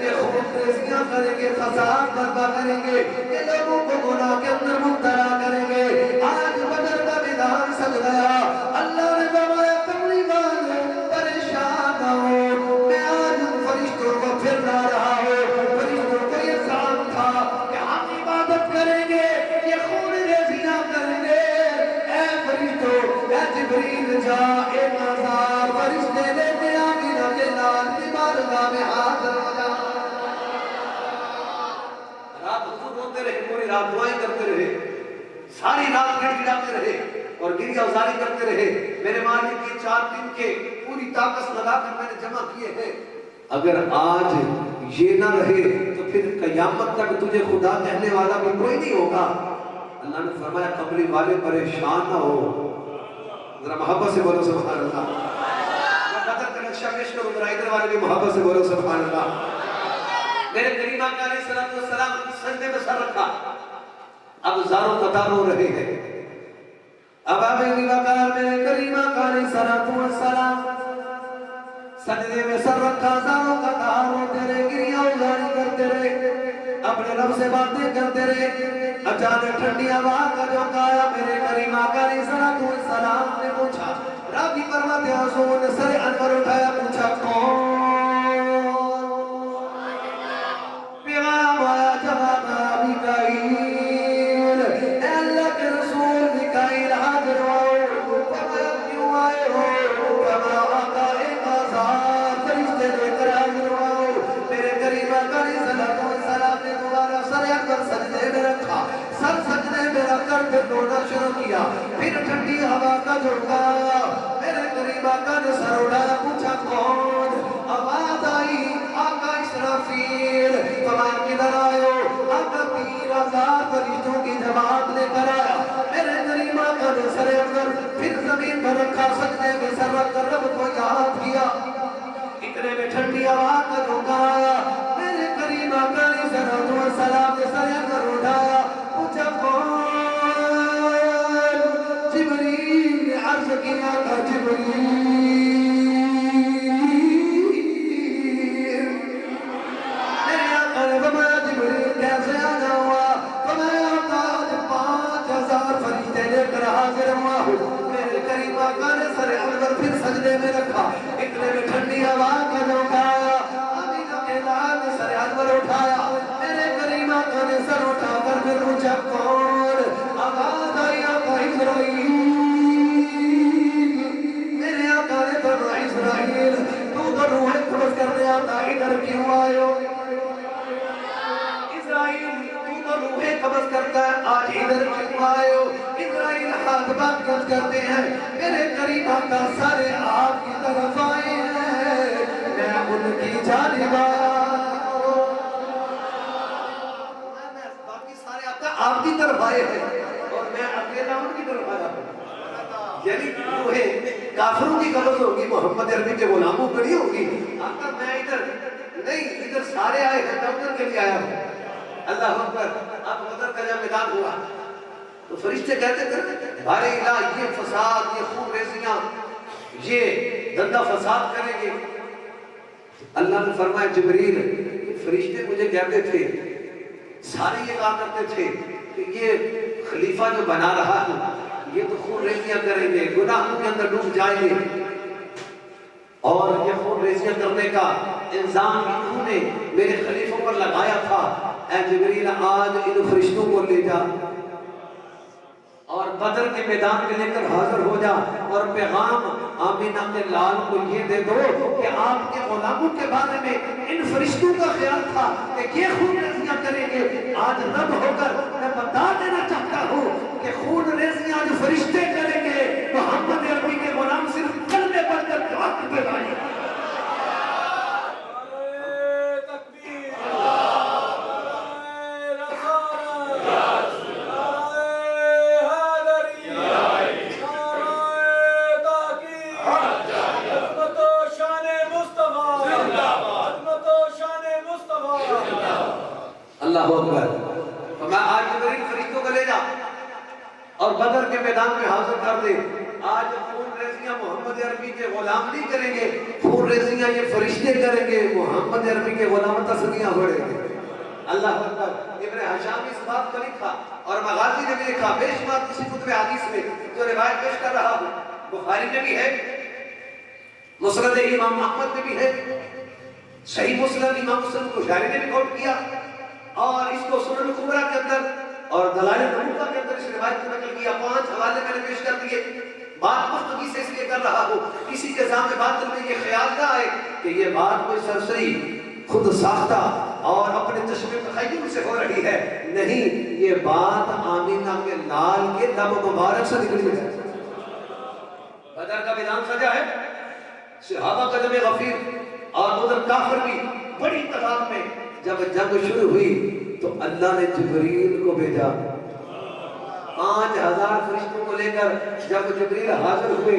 یہ خون ریزیاں کریں گے, فساد برپا کریں گے, یہ لوگوں کو گناہ کے اندر مبتلا کریں گے. آج بدر کا میدان سج گیا. اللہ نے فرمایا کملی والے پریشان نہ ہو, میں آج ان فرشتوں کو پھر نہ رہا ہوں. فرشتوں کو یہ سان تھا کہ ہم عبادت کریں گے, یہ خون ریزیاں کریں گے. اے فرشتوں, اے جبریل جا, اے نازار, فرشتے لیتے آمینہ کے لال کی بارگاہ میں حاضر ہو جا. رات حضور روتے رہے, پوری رات دعائیں کرتے رہے, ساری رات گڑ گڑاتے رہے اور گریہ ازاری کرتے رہے. میرے مالک کی 4 دن کے پوری طاقت لگا کر میں نے جمع کیے ہیں. اگر آج یہ نہ رہے تو پھر قیامت تک تجھے خدا کہنے والا بھی کوئی نہیں ہوگا. اللہ نے فرمایا قبری والے پریشان نہ ہو. ذرا محبت سے بولو سبحان اللہ. میں بدر کا نقشہ پیش کروں, ذرا ادھر والے بھی محبت سے بولو سبحان اللہ. میرے کریم آقا علیہ السلام سجدے میں سر رکھا. اب زاروں قطار رو رہے ہیں. اب آپ میرے کریم آقا علیہ السلام سجدے میں سر رکھا, زاروں قطار روتے رہے, گریہ ازاری کرتے رہے, اپنے رب سے باتیں کرتے رہے. اچانک ٹھنڈی ہوا کا جھونکا آیا. میرے کریم آقا علیہ السلام نے پوچھا, راوی فرماتے ہیں حضور نے سر انور اٹھایا, پوچھا کون؟ پیغام آیا, جواب آیا میکائیل. اے اللہ کے رسول میکائیل حاضر ہو. فرمایا کیوں آئے ہو؟ فرمایا آقا ایک آزار فرشتے لے کر حاضر ہو. میرے کریم آقا علیہ السلام نے دوبارہ سر انور سجدے میں رکھا, سر سجدے میں رکھ کر پھر رونا شروع کیا. پھر ٹھنڈی ہوا کا جھونکا آیا. میرے کریم آقا نے سر اٹھایا, پوچھا کون؟ آواز آئی آقا اسرافیل. فرمایا کدھر آئے ہو؟ آقا 3000 فرشتوں کی جماعت لے کر آیا. میرے کریم آقا نے سر انور پھر زمین پر رکھا, سجدے میں سر رکھ کر رب کو یاد کیا. اتنے میں ٹھنڈی ہوا کا جھونکا آیا. میرے کریم آقا علیہ السلام نے سر انور اٹھایا, پوچھا کون؟ جبریل نے عرض کیا تھا جبریل. میرے آقا نے فرمایا جبریل کیسے آنا ہوا؟ فرمایا آج 5000 فرشتے لے کر حاضر ہوا ہوں. میرے کریم آقا نے سر انور پھر سجدے میں رکھا. اتنے میں ٹھنڈی ہوا کا جھونکا آیا. آمینہ کے لال نے سر انور اٹھایا. میرے کریم آقا نے سر اٹھا کر پھر پوچھا کون؟ آواز آئی آقا اسرائیل. میرے آقا نے فرمایا اسرائیل تو روح قدس کرنے آتا, ادھر کیوں آئے ہو؟ اسرائیل تو روح قبض کرتا ہے, آج ادھر کیوں آئے ہو؟ اسرائیل ہاتھ بات کرتے ہیں. میرے کریم آقا سارے آپ کی طرف آئے ہیں. میں ان کی جانب باقی سارے آپ کی طرف آئے ہیں اور میں اکیلا ان کی طرف آیا ہوں. یعنی وہ کافروں کی قبض ہوگی, محمد عربی کے غلاموں پر نہیں ہوگی. آقا میں ادھر نہیں, ادھر سارے آئے ہیں, میں ادھر کے لیے آیا ہوں. اللہ اکبر. اب بدر کا جب میدان ہوا تو فرشتے کہتے تھے بھارے الہ یہ فساد, یہ خون ریزیاں, یہ دندہ فساد کریں گے. اللہ نے فرمایا جبریل, فرشتے مجھے کہتے تھے, سارے یہ کہا کرتے تھے کہ یہ خلیفہ جو بنا رہا ہے یہ تو خون ریزیاں کریں گے, گناہوں کے اندر ڈوب جائیں گے, اور یہ خون ریزیاں کرنے کا الزام انہوں نے میرے خلیفوں پر لگایا تھا. اے جبریل آج ان فرشتوں کو لے جا اور بدر کے میدان میں لے کر حاضر ہو جا, اور پیغام آمینہ کے لال کو یہ دے دو کہ آپ کے غلاموں کے بارے میں ان فرشتوں کا خیال تھا کہ یہ خون ریزیاں کریں گے. آج رب ہو کر میں بتا دینا چاہتا ہوں کہ خون ریزیاں جو فرشتے کریں گے, محمد عربی کے غلام صرف کلمے پڑھ کر وقت پہ لائیں. اللہ اکبر. میں آج جبریل فرشتوں کو لے جا اور بدر کے میدان میں حاضر کر دے. آج خون ریزیاں محمد عربی کے غلام نہیں کریں گے, خون ریزیاں یہ فرشتے کریں گے, محمد عربی کے غلام تسلیاں بڑھیں گے. اللہ اکبر. ابن حشام اس بات کو لکھا اور مغازی نے بھی لکھا, بے شمار کسی کتب حدیث میں جو روایت پیش کر رہا ہوں, بخاری میں بھی ہے, مسند امام احمد میں بھی ہے, صحیح مسلم امام مسلم بخاری نے بھی کوٹ کیا, اور اس کو سنن کبریٰ کے اندر اور دلائل نبوہ کے اندر اس روایت کو نقل کیا. 5 حوالے میں نے پیش کر دیے. بات مستقی سے اس لیے کر رہا ہوں کسی کے سامنے بات میں یہ خیال نہ آئے کہ یہ بات کوئی سرسری خود ساختہ اور اپنے چشمے تخیل سے ہو رہی ہے. نہیں, یہ بات آمینہ کے لال کے لب مبارک سے نکلی ہے. بدر کا میدان سجا ہے, صحابہ کا جمع غفیر اور ادھر کافر بھی بڑی تعداد میں. جب جنگ شروع ہوئی تو اللہ نے جبریل کو بھیجا, 5000 فرشتوں کو لے کر. جب جبریل حاضر ہوئے,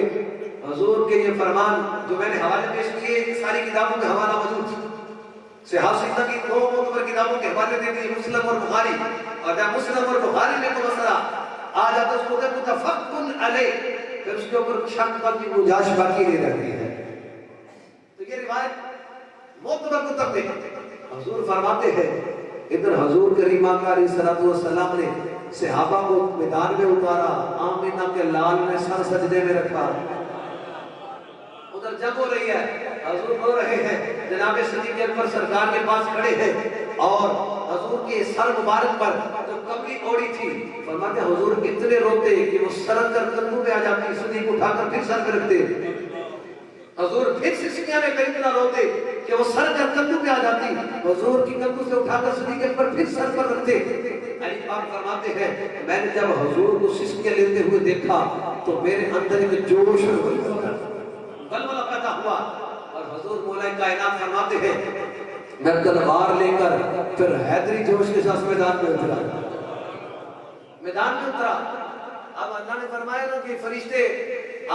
حضور کے یہ فرمان جو میں نے حوالے پیش کیے ساری کتابوں میں حوالہ موجود, صحیح سنہ کی 2 معتبر کتابوں کے حوالے دے دیے, مسلم اور بخاری. اور جب مسلم اور بخاری میں تو مسئلہ آ جاتا اس کو متفق علیہ, پھر اس کے اوپر شک کی گنجائش باقی نہیں رہتی ہے. تو یہ روایت معتبر کتب میں حضور فرماتے ہیں, ادھر حضور کریم آقا علیہ السلام نے صحابہ کو میدان میں اتارا, آمینہ کے لال نے سر سجدے میں رکھا, ادھر جنگ ہو رہی ہے, حضور رو رہے ہیں, جناب صدیق اکبر سرکار کے پاس کھڑے ہیں, اور حضور کے سر مبارک پر جو کملی اوڑی تھی, فرماتے حضور اتنے روتے کہ وہ سرک کر کندھوں پہ آ جاتی, صدیق اٹھا کر پھر سر پہ رکھتے. حضور پھر سسکیاں میں کہیں اتنا روتے کہ وہ سر کر کندھوں پہ آ جاتی, حضور کی کندھوں سے اٹھا کر صدیق اکبر پھر سر پر رکھتے. علی پاک فرماتے ہیں میں نے جب حضور کو سسکیاں لیتے ہوئے دیکھا تو میرے اندر ایک جوش غلغلہ پیدا ہوا, اور حضور مولا کائنات فرماتے ہیں میں تلوار لے کر پھر حیدری جوش کے ساتھ میدان میں اترا. اب اللہ نے فرمایا نا کہ فرشتے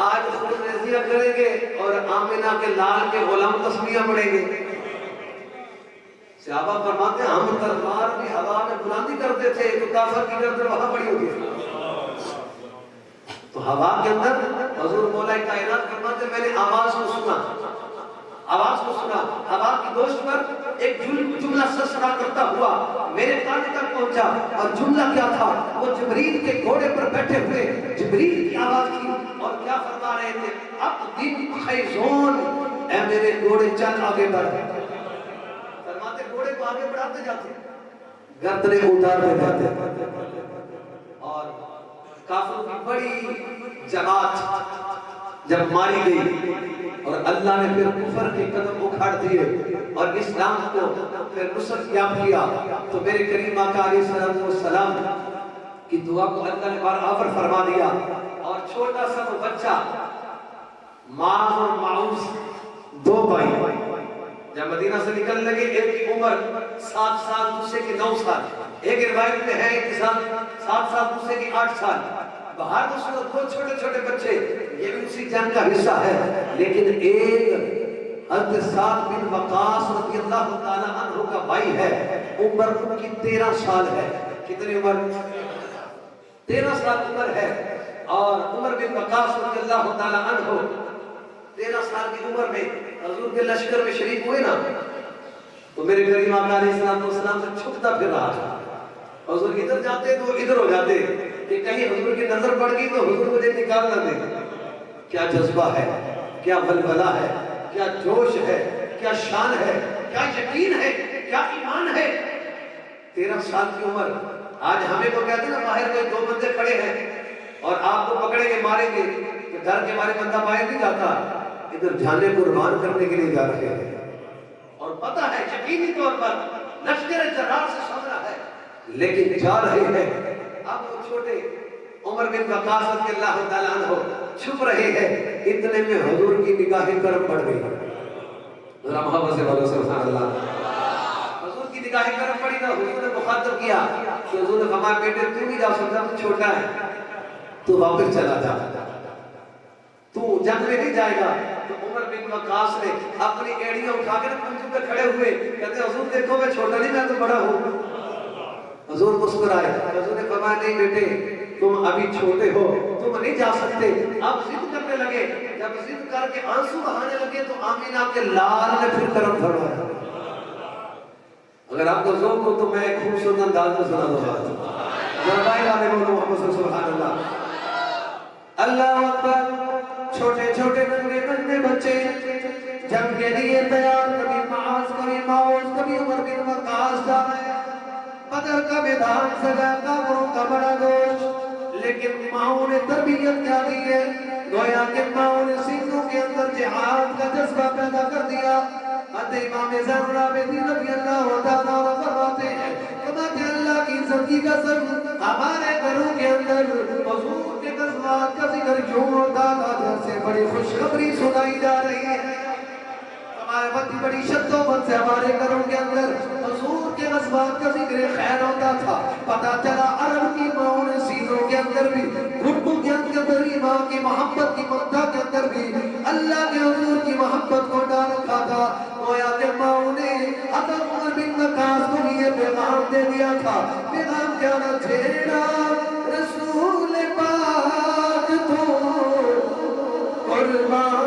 آج خون ریزیاں کریں گے اور آمینہ کے لال کے غلام تسمیہ پڑھیں گے. صحابہ فرماتے ہیں ہم تلوار بھی ہوا میں بلندی کرتے تھے تو کافر کی گردن وہاں پڑی ہوتی ہے. تو ہوا کے اندر حضور مولا کائنات فرماتے ہیں میں نے آواز کو سنا, ہوا کی گوشت پر ایک جملہ سرسرا کرتا ہوا میرے کان تک پہنچا, اور جملہ کیا تھا, وہ جبریل کے گھوڑے پر بیٹھے ہوئے جبریل کی آواز تھی, اور کیا فرما رہے تھے, اب دن خیزون, اے میرے گھوڑے چل آگے بڑھ. فرماتے گھوڑے کو آگے بڑھاتے جاتے, گردنیں اتارتے جاتے, اور کافروں کی بڑی جماعت جب ماری گئی اور اللہ نے پھر کفر کے قدم اکھاڑ دیے اور اسلام کو پھر نصرت یاب کیا, تو میرے کریم آقا علیہ السلام کی دعا کو اللہ نے برابر فرما دیا, اور چھوٹا سا بچہ ماں اور ماؤس 2 بھائی جب مدینہ سے نکل لگے ایک کی عمر 7 سال دوسرے کی 9 سال، ایک روایت میں ہے ایک کے ساتھ 7 سال دوسرے کی 8 سال، باہر تو دو چھوٹے چھوٹے بچے، یہ بھی اسی جنگ کا حصہ ہے، لیکن ایک حضرت سعد بن وقاص رضی اللہ تعالیٰ عنہ کا بھائی ہے، عمر ان کی 13 سال ہے، کتنی عمر؟ 13 سال عمر ہے، اور عمر بن وقاص رضی اللہ تعالیٰ عنہ 13 سال کی عمر میں حضور کے لشکر میں شریک ہوئے نا، تو میرے کریم آقا علیہ السلام سے چھپتا پھر رہا تھا، حضور ادھر جاتے تو ادھر ہو جاتے کہ کہیں حضور کی نظر پڑ گئی تو حضور مجھے نکال نہ دے۔ کیا جذبہ ہے، کیا ولولہ ہے، کیا جوش ہے، کیا شان ہے، کیا یقین ہے، کیا ایمان ہے۔ 13 سال کی عمر، آج ہمیں تو کہتے ہیں نا باہر کوئی 2 بندے کھڑے ہیں اور آپ کو پکڑیں گے ماریں گے کہ ڈر کے مارے بندہ باہر نہیں جاتا، ادھر جانے قربان کرنے کے لیے جا رہے ہیں، اور پتہ ہے یقینی طور پر لشکر جرار سے سامنا ہے، لیکن جا رہے ہیں۔ اب وہ چھوٹے عمر بن وقاص رضی اللہ تعالیٰ عنہ چھپ رہے ہیں، اتنے میں حضور کی نگاہ کرم پڑ گئی، ذرا محبت سے بولو سبحان اللہ۔ حضور کی نگاہ کرم پڑی نا، حضور نے مخاطب کیا کہ حضور نے فرمایا بیٹے تو نہیں جا سکتا، تو چھوٹا ہے، تو واپس چلا جا، تو جنگ میں نہیں جائے گا۔ تو عمر بن وقاص نے اپنی ایڑیاں اٹھا کے پنجوں پہ کھڑے ہوئے، کہتے حضور دیکھو میں چھوٹا نہیں، میں تو بڑا ہوں۔ حضور مسکرائے، حضور نے فرمایا نہیں بیٹے تم ابھی چھوٹے ہو، تم نہیں جا سکتے۔ اب ضد کرنے لگے، جب ضد کر کے آنسو بہانے لگے تو آمینہ کے لال نے پھر کرم فرمایا۔ اگر آپ کو ذوق ہو تو میں ایک خوبصورت انداز میں سنا دوں محمد سبحان اللہ۔ اللہ اکبر، چھوٹے چھوٹے ننھے ننھے بچے جنگ کے لیے تیار، کبھی معاذ کبھی معوذ کبھی عمر بن وقاص جا رہے ہیں، بدر کا میدان سجا، کافروں کا بڑا گوشت، لیکن ماؤں نے تربیت کیا دی ہے، گویا کہ ماؤں نے سینوں کے اندر جہاد کا جذبہ پیدا کر دیا۔ حضرت امام زین العابدین رضی اللہ تعالیٰ عنہ فرماتے ہیں کہ اللہ کی عزت کی قسم ہمارے گھروں کے اندر حضور کے غزوات کا ذکر کیوں ہوتا تھا جیسے بڑی خوشخبری سنائی جا رہی ہے۔ ہمارے بڑی بڑی شدت سے ہمارے گھروں کے اندر حضور کے غزوات کا ذکر خیر ہوتا تھا، پتہ چلا عرب کی ماں نے سینوں کے اندر بھی، گھٹنوں کے اندر بھی ماں کی محبت کی مدہ کے اندر بھی اللہ کے حضور کی محبت کو ڈال رکھا تھا۔ گویا کہ ماں نے حضرت عمر بن وقاص کو بھی یہ پیغام دے دیا تھا، پیغام کیا نہ چھیڑا رسول پاک تو قربان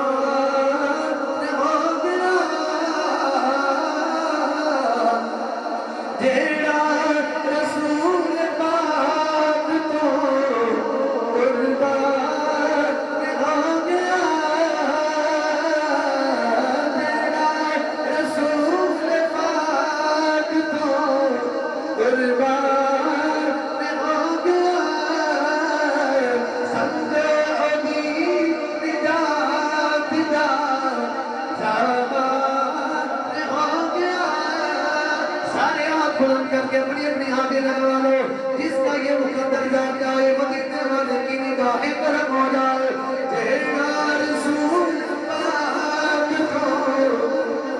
بلند کر کے اپنی اپنی ہاتھیں لگوا لو، جس کا یہ مقدر جان جائے مدینے والے کی نگاہیں کرم ہو جائے۔ تیرا رسول پاک کو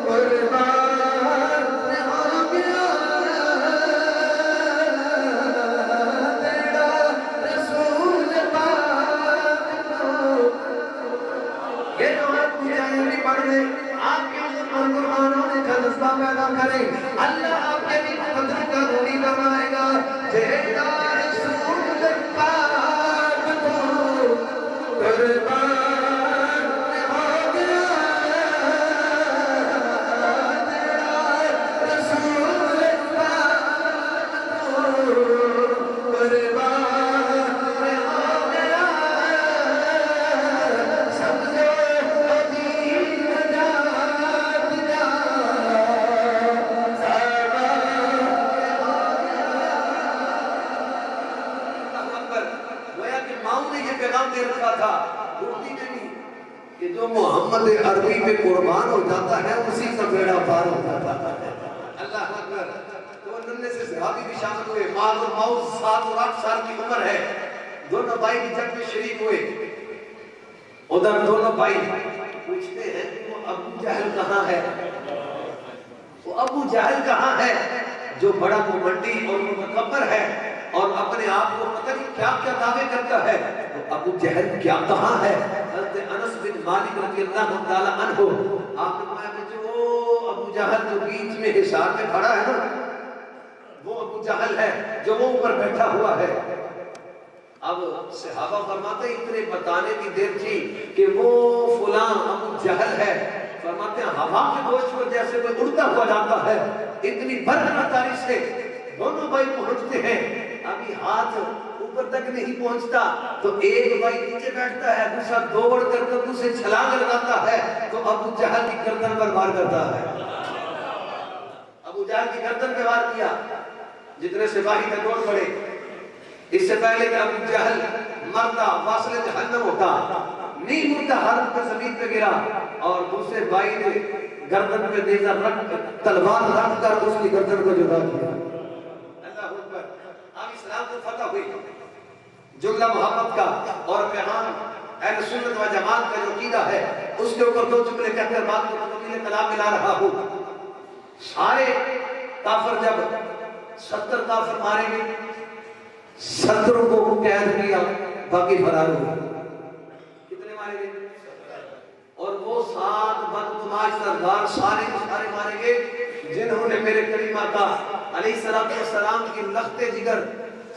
قربان ہو گیا، تیرا رسول پاک کو۔ یہ جو آپ مجھے نہیں پڑھ رہے، آپ کے قرآن ہونے کا جذبہ پیدا کریں، اللہ آپ کے بھی قدر کا دھونی بنائے گا۔ تیرا رسول پاک کو قربان ہو گیا، تیرا رسول پاک کو قربان ہو گیا، سمجھو دین نجات جا پیغام دے رکھا تھا اردو میں بھی کہ جو محمد عربی پہ قربان ہو جاتا ہے اسی کا بیڑا پار ہو جاتا ہے۔ اللہ اکبر۔ تو ننھے سے صحابی بھی شامل ہوئے، معاذ اور معوذ 7 اور 8 سال کی عمر ہے، دونوں بھائی بھی جنگ میں شریک ہوئے۔ ادھر دونوں بھائی پوچھتے ہیں وہ ابو جہل کہاں ہے؟ وہ ابو جہل کہاں ہے جو بڑا گھمنڈی اور متکبر ہے اور اپنے آپ کو پتہ نہیں کیا کیا دعوے کرتا ہے؟ وہ ابو جہل کیا کہاں ہے؟ حضرت انس بن مالک رضی اللہ تعالی عنہ آپ نے فرمایا کہ جو ابو جہل جو بیچ میں حصار میں کھڑا ہے نا، وہ ابو جہل ہے جو وہ اوپر بیٹھا ہوا ہے۔ اب صحابہ فرماتے ہیں اتنے بتانے کی دیر تھی کہ وہ فلاں ابو جہل ہے، فرماتے ہیں ہوا کے گوشت پر جیسے کوئی اڑتا ہوا جاتا ہے، اتنی برقراری سے دونوں بھائی پہنچتے ہیں۔ ابھی ہاتھ اوپر تک نہیں پہنچتا تو ایک بھائی نیچے بیٹھتا ہے، دوسرا دوڑ کر دوسرے چھلانگ لگاتا ہے تو ابو جہل کی گردن پر وار کرتا ہے۔ ابو جہل کی گردن پہ وار کیا، جتنے سپاہی تھے دوڑ پڑے۔ اس سے پہلے کہ ابو جہل مرتا واصل جہنم ہوتا، نہیں مرتا حالت پر زمین پہ گرا اور دوسرے بھائی نے گردن پہ نیزہ رکھ تلوار رکھ کر اس کی گردن کو جدا کیا۔ اللہ اکبر۔ اب اسلام کو فتح ہوئی، جملہ محبت کا اور پیغام اہل سنت و جماعت کا جو عقیدہ ہے اس کے اوپر دو جملے کہہ کر بات کو تکمیل کلام ملا رہا ہوں۔ سارے کافر جب 70 کافر مارے گئے، 70 کو قید کیا، باقی فرار ہوئے۔ کتنے مارے گئے؟ اور وہ 7 بدگماش سردار سارے مارے گئے جنہوں نے میرے کریم آقا علیہ السلام کی لخت جگر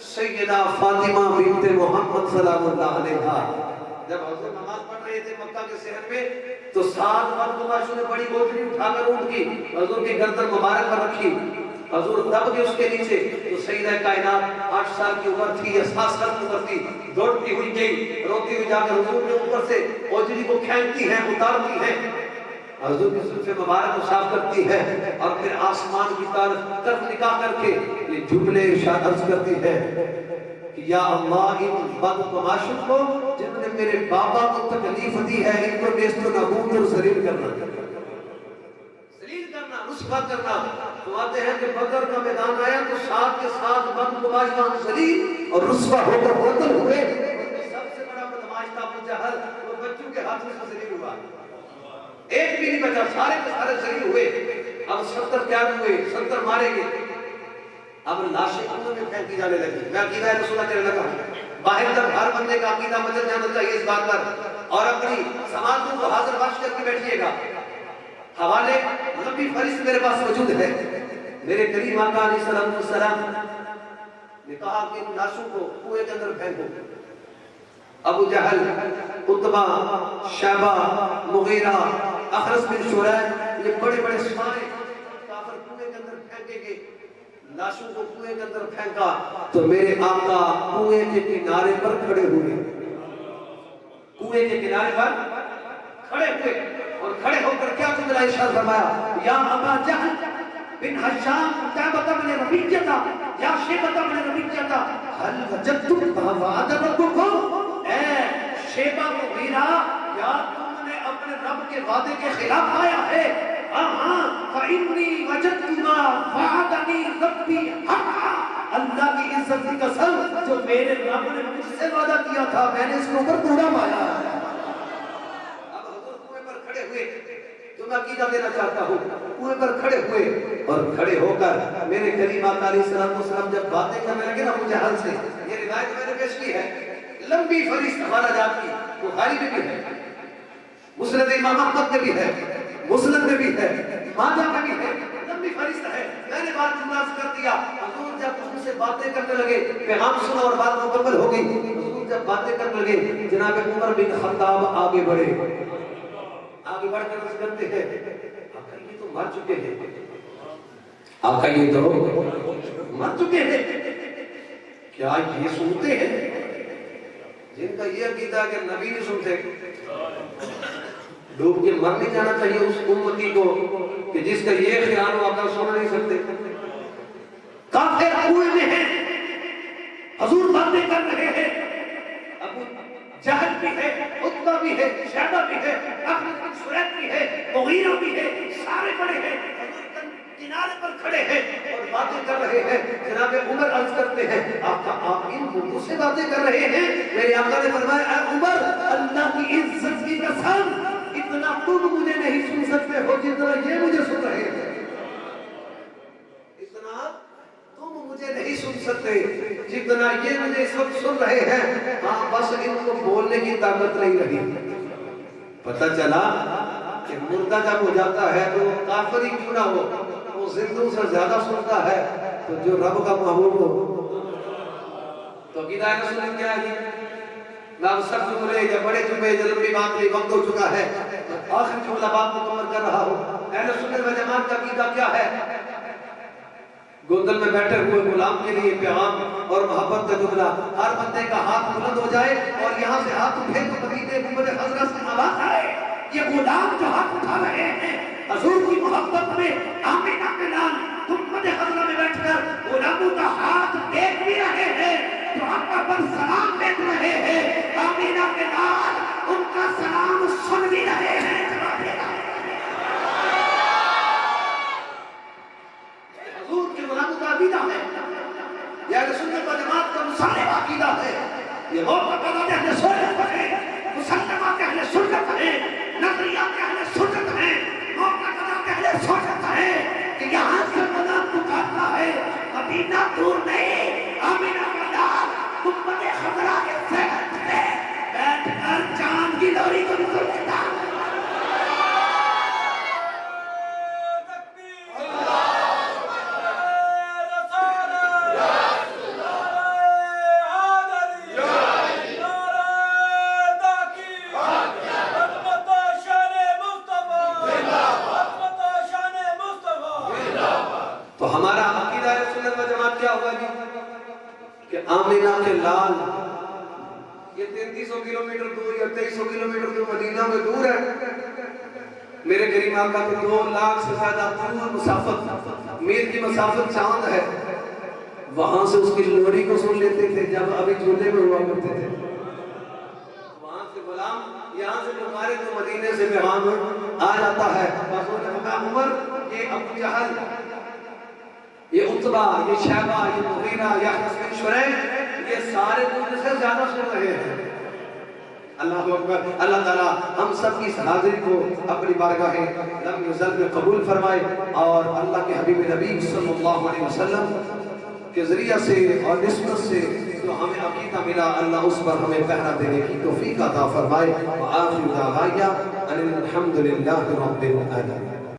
سیدہ فاطمہ بنت محمد سلام اللہ علیہا جب حضور نماز پڑھ رہے تھے مکہ کے شہر میں تو 7 بدگماشوں نے بڑی گوٹری اٹھا کر اونٹ کی حضور کی گردن مبارک پر رکھی، حضور دب کے اس کے نیچے تو سیدہ کائنات 8 سال کی عمر تھی یا 7 سال کی عمر تھی، دوڑتی ہوئی گئی، روتی ہوئی جا کر حضور کے اوپر سے اوجری کو کھینچتی ہے، اتارتی ہے، حضور کی زلف مبارک کو صاف کرتی ہے اور پھر آسمان کی طرف نکاح کر کے یہ جملے ارشاد عرض کرتی ہے کہ یا اللہ ان بدگماشوں کو جنہوں نے میرے بابا کو تکلیف دی ہے ان کو نیست و نابود اور ذلیل کرنا، رسوا کرنا۔ تو آتے ہیں کہ بدر کا میدان آیا تو 7 کے 7 بدگماش وہاں ذلیل اور رسوا ہو کر قتل ہوئے۔ سب سے بڑا بدماش تھا ابو جہل، وہ بچوں کے ہاتھ میں ذلیل ہوا، ایک بھی نہیں بچا، سارے کے سارے ذلیل ہوئے۔ اب 70 قید ہوئے، 70 مارے گئے۔ اب لاشیں کنویں میں پھینکی جانے لگی۔ میں عقیدہ رسول اللہ چلنے لگا باہر تک ہر بندے کا عقیدہ مدد جانا چاہیے اس بات پر، اور اپنی سماعتوں کو حاضر باش کر کے بیٹھیے گا۔ حوالے لمبی فہرست میرے پاس موجود ہے۔ میرے کریم آقا علیہ السلام نے کہا کہ ان لاشوں کو کنویں کے اندر پھینکو۔ ابو جہل، عتبہ، شیبہ، مغیرہ، اخرس بن شریح، یہ بڑے بڑے سارے کافر کنویں کے اندر پھینکے گئے۔ لاشوں کو کنویں کے اندر پھینکا تو میرے آقا کنویں کے کنارے پر کھڑے ہوئے، کنویں کے کنارے پر کھڑے ہوئے اور کھڑے ہو کر کیا جملہ ارشاد فرمایا، یا ابا جہل بن ہشام تابت من ربیجتا یا شیبت من ربیجتا حل وجدتم ما وعد ربکم، اے شیبہ مغیرہ کیا تم نے اپنے رب کے وعدے کے خلاف آیا ہے؟ ہاں فإنی وجدت ما وعدنی ربی حقا، اللہ کی عزت کی قسم جو میرے رب نے مجھ سے وعدہ کیا تھا میں نے اس کے اوپر پورا پایا ہے۔ تو میں عقیدہ دینا چاہتا ہوں، کنویں پر کھڑے ہوئے اور کھڑے ہو کر میرے کریم آقا علیہ السلام جب باتیں کرنے لگے نا ابو جہل سے، یہ روایت میں نے پیش کی ہے، لمبی فہرست ہمارا جات کی، بخاری میں بھی ہے، مسند امام احمد میں بھی ہے، مسند میں بھی ہے، ماجہ میں بھی ہے، لمبی فہرست ہے۔ میں نے بات جملہ کر دیا، حضور جب ان سے باتیں کرنے لگے پیغام سنا اور بات مکمل ہو گئی، حضور جب باتیں کرنے لگے جناب عمر بن خطاب آگے بڑھے، آگے بڑھ کر اس کرتے ہیں آقا یہ تو مر چکے ہیں، آقا یہ تو مر چکے ہیں، کیا یہ سنتے ہیں؟ جن کا یہ عقیدہ کہ نبی نہیں سنتے، ڈوب کے مر نہیں جانا چاہیے اس امتی کو کہ جس کا یہ خیال ہو آقا سن نہیں سکتے۔ کافر کنویں میں ہیں، حضور باتیں کر رہے ہیں، ابو جہل بھی ہے، عتبہ بھی ہے، شیبہ بھی ہے، اخرس بن شریح بھی ہے، مغیرہ بھی ہے، سارے بڑے ہیں، کنارے پر کھڑے ہیں اور باتیں کر رہے ہیں۔ جناب عمر عرض کرتے ہیں آقا آپ ان مردوں سے باتیں کر رہے ہیں؟ میرے آقا نے فرمایا اے عمر اللہ کی عزت کی قسم اتنا تم مجھے نہیں سن سکتے ہو جتنا یہ مجھے سن رہے ہیں۔ سن سکتے جتنا یہ مجھے اس وقت سن رہے ہیں. ہاں بس ان کو بولنے کی طاقت نہیں رہی. پتہ چلا کہ مردہ جب ہو جاتا ہے تو کافر ہی کیوں نہ ہو وہ زندوں سے زیادہ سنتا ہے تو جو رب کا محبوب ہو. تو عقیدہ رسول کیا ہے جی؟ نام سب جملے یا بڑے جملے یا لمبی بات نہیں، وقت ہو چکا ہے. آخر جملہ بات مکمل کر رہا ہوں. اہل سنت و جماعت کا عقیدہ کیا ہے؟ گودل میں بیٹھے ہوئے غلام کے لیے پیغام اور محبت کا جملہ. ہر بندے کا ہاتھ بلند ہو جائے اور یہاں سے ہاتھ اٹھے تو مدینے گنبد خضرا سے آواز آئے. یہ غلام جو ہاتھ اٹھا رہے ہیں حضور کی محبت میں آمینہ کے لال گنبد خضرا میں بیٹھ کر غلاموں کا ہاتھ دیکھ بھی رہے ہیں جو آقا پر سلام دیکھ رہے ہیں. آمینہ کے لال ان کا سلام سن بھی رہے ہیں. حضور کے غلاموں کا عقیدہ ہے. یہ اہل سنت و جماعت کا مصالح عقیدہ ہے. یہ معتقدات اہل سنت ہے، مسلمات اہل سنت ہے، نظریات اہل سنت ہے، معتقدات اہل سنت ہے کہ یہاں سے مدد پکارتا ہے مدینہ دور نہیں. آمینہ کا لال گنبد خضرا کے صحت میں بیٹھ کر چاند کی لوری کو نکل لیتا. تو ہمارا عقیدہ ہے سنت و جماعت کیا ہوگا جی کہ آمینہ کے لال یہ 3300 کلومیٹر دور یا 2300 کلومیٹر دور مدینہ میں دور ہے. میرے کریم آقا کو 2 لاکھ سے زیادہ دور مسافت میل کی مسافت چاند ہے. وہاں سے اس کی لوری کو سن لیتے تھے جب ابھی جھولے میں ہوا کرتے تھے. وہاں سے غلام یہاں سے ہمارے تو مدینے سے پیغام آ جاتا ہے. عمر یہ ابو جہل یہ عتبہ یہ شیبہ یہ مغیرہ یہ حسن شریح یہ سارے دنیا سے زیادہ سن رہے ہیں. اللہ اکبر. اللہ تعالیٰ ہم سب کی حاضری کو اپنی بارگاہ لم یزل میں قبول فرمائے اور اللہ کے حبیب نبی صلی اللہ علیہ وسلم کے ذریعہ سے اور نسبت سے جو ہمیں عقیدہ ملا اللہ اس پر ہمیں پہرا دینے کی توفیق عطا فرمائے. وآخر دعوانا ان الحمد للہ رب العالمین.